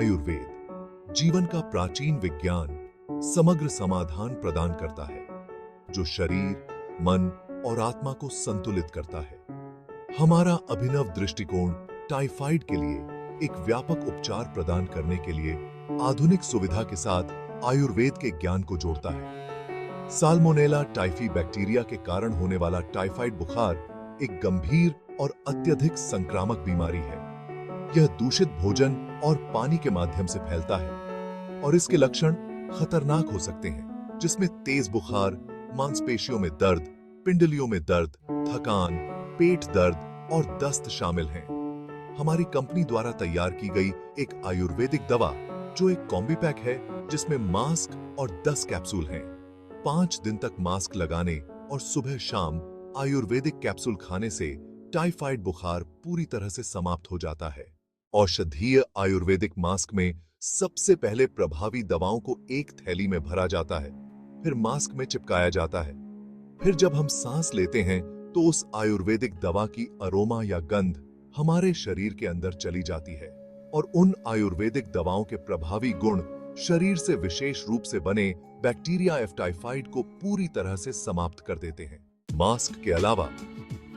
आयुर्वेद जीवन का प्राचीन विज्ञान समग्र समाधान प्रदान करता है जो शरीर, मन और आत्मा को संतुलित करता है। हमारा अभिनव दृष्टिकोण टाइफाइड के लिए एक व्यापक उपचार प्रदान करने के लिए आधुनिक सुविधा के साथ आयुर्वेद के ज्ञान को जोड़ता है। साल्मोनेला टाइफी बैक्टीरिया के कारण होने वाला टाइफाइड बुखार एक गंभीर और अत्यधिक संक्रामक बीमारी है। यह दूषित भोजन और पानी के माध्यम से फैलता है और इसके लक्षण खतरनाक हो सकते हैं, जिसमें तेज बुखार, मांसपेशियों में दर्द, पिंडलियों में दर्द, थकान, पेट दर्द और दस्त शामिल हैं। हमारी कंपनी द्वारा तैयार की गई एक आयुर्वेदिक दवा जो एक कॉम्बी पैक है, जिसमें मास्क और 10 कैप्सूल हैं। 5 दिन तक मास्क लगाने और सुबह शाम आयुर्वेदिक कैप्सूल खाने से टाइफाइड बुखार पूरी तरह से समाप्त हो जाता है। औषधीय आयुर्वेदिक मास्क में सबसे पहले प्रभावी दवाओं को एक थैली में भरा जाता है, फिर मास्क में चिपकाया जाता है। फिर जब हम सांस लेते हैं तो उस आयुर्वेदिक दवा की अरोमा या गंध हमारे शरीर के अंदर चली जाती है और उन आयुर्वेदिक दवाओं के प्रभावी गुण शरीर से विशेष रूप से बने बैक्टीरिया एफ टाइफाइड को पूरी तरह से समाप्त कर देते हैं। मास्क के अलावा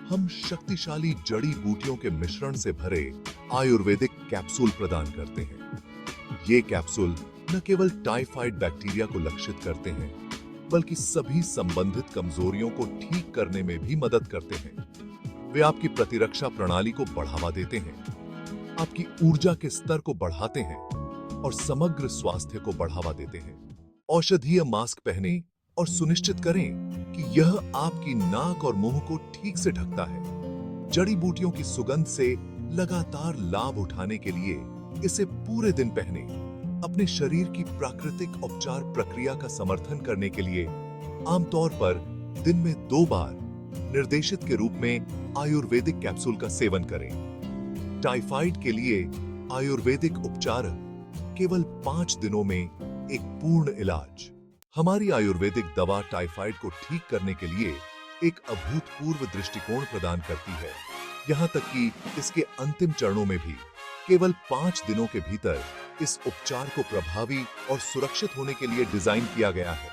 हम शक्तिशाली जड़ी बूटियों के मिश्रण से भरे आयुर्वेदिक कैप्सूल प्रदान करते हैं। ये कैप्सूल न केवल टाइफाइड बैक्टीरिया को लक्षित करते हैं, बल्कि सभी संबंधित कमजोरियों को ठीक करने में भी मदद करते हैं। वे आपकी प्रतिरक्षा प्रणाली को बढ़ावा देते हैं, आपकी ऊर्जा के स्तर को बढ़ाते हैं और समग्र स्वास्थ्य को बढ़ावा देते हैं। औषधीय मास्क पहने और सुनिश्चित करें कि यह आपकी नाक और मुंह को ठीक से ढकता है। जड़ी बूटियों की सुगंध से लगातार लाभ उठाने के लिए इसे पूरे दिन पहने। अपने शरीर की प्राकृतिक उपचार प्रक्रिया का समर्थन करने के लिए आमतौर पर दिन में 2 बार निर्देशित के रूप में आयुर्वेदिक कैप्सूल का सेवन करें। टाइफाइड के लिए आयुर्वेदिक उपचार केवल 5 दिनों में एक पूर्ण इलाज। हमारी आयुर्वेदिक दवा टाइफाइड को ठीक करने के लिए एक अभूतपूर्व दृष्टिकोण प्रदान करती है। यहां तक कि इसके अंतिम चरणों में भी केवल 5 दिनों के भीतर इस उपचार को प्रभावी और सुरक्षित होने के लिए डिजाइन किया गया है,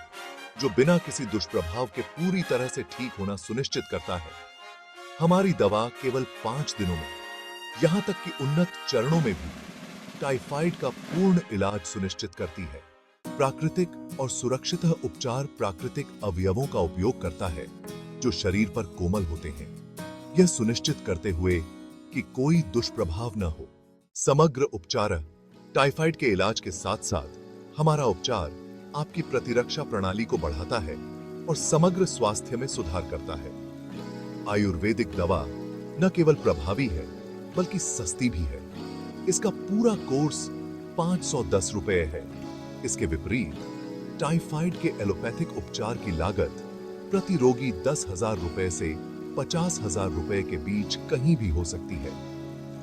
जो बिना किसी दुष्प्रभाव के पूरी तरह से ठीक होना सुनिश्चित करता है। हमारी दवा केवल 5 दिनों में, यहां तक कि उन्नत चरणों में भी टाइफाइड का पूर्ण इलाज सुनिश्चित करती है। प्राकृतिक और सुरक्षित उपचार प्राकृतिक अवयवों का उपयोग करता है जो शरीर पर कोमल होते हैं, यह सुनिश्चित करते हुए कि कोई दुष्प्रभाव न हो। समग्र उपचार टाइफाइड के इलाज के साथ साथ हमारा उपचार आपकी प्रतिरक्षा प्रणाली को बढ़ाता है और समग्र स्वास्थ्य में सुधार करता है। आयुर्वेदिक दवा न केवल प्रभावी है बल्कि सस्ती भी है। इसका पूरा कोर्स 510 रुपए है। इसके विपरीत टाइफाइड के एलोपैथिक उपचार की लागत प्रति रोगी 10,000 रुपए से 50,000 रुपए के बीच कहीं भी हो सकती है।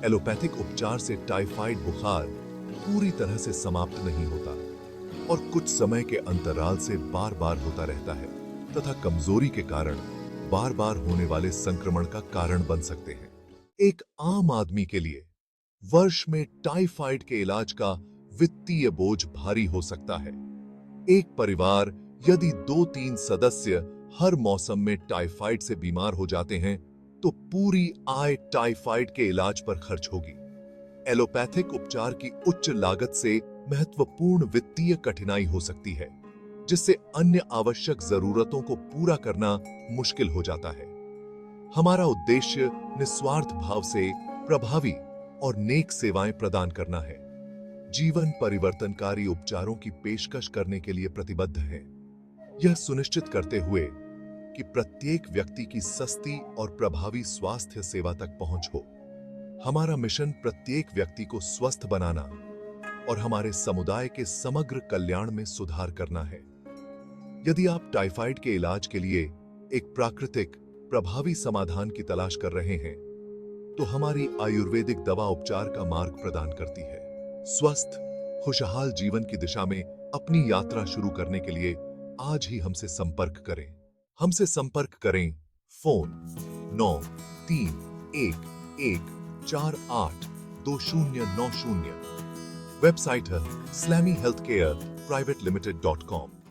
एलोपैथिक उपचार से टाइफाइड बुखार पूरी तरह से समाप्त नहीं होता और कुछ समय के अंतराल से बार-बार होता रहता है तथा कमजोरी के कारण बार-बार होने वाले संक्रमण का कारण बन सकते हैं। एक आम आदमी के लिए वर्ष में टाइफाइड के इलाज का वित्तीय बोझ भारी हो सकता है। एक परिवार यदि 2-3 सदस्य हर मौसम में टाइफाइड से बीमार हो जाते हैं तो पूरी आय टाइफाइड के इलाज पर खर्च होगी। एलोपैथिक उपचार की उच्च लागत से महत्वपूर्ण वित्तीय कठिनाई हो सकती है, जिससे अन्य आवश्यक जरूरतों को पूरा करना मुश्किल हो जाता है। हमारा उद्देश्य निस्वार्थ भाव से प्रभावी और नेक सेवाएं प्रदान करना है। जीवन परिवर्तनकारी उपचारों की पेशकश करने के लिए प्रतिबद्ध है, यह सुनिश्चित करते हुए कि प्रत्येक व्यक्ति की सस्ती और प्रभावी स्वास्थ्य सेवा तक पहुंच हो। हमारा मिशन प्रत्येक व्यक्ति को स्वस्थ बनाना और हमारे समुदाय के समग्र कल्याण में सुधार करना है। यदि आप टाइफाइड के इलाज के लिए एक प्राकृतिक प्रभावी समाधान की तलाश कर रहे हैं, तो हमारी आयुर्वेदिक दवा उपचार का मार्ग प्रदान करती है। स्वस्थ, खुशहाल जीवन की दिशा में अपनी यात्रा शुरू करने के लिए आज ही हमसे संपर्क करें। हमसे संपर्क करें फोन 9311482090 वेबसाइट है SlammyHealthCarePrivateLimited.com।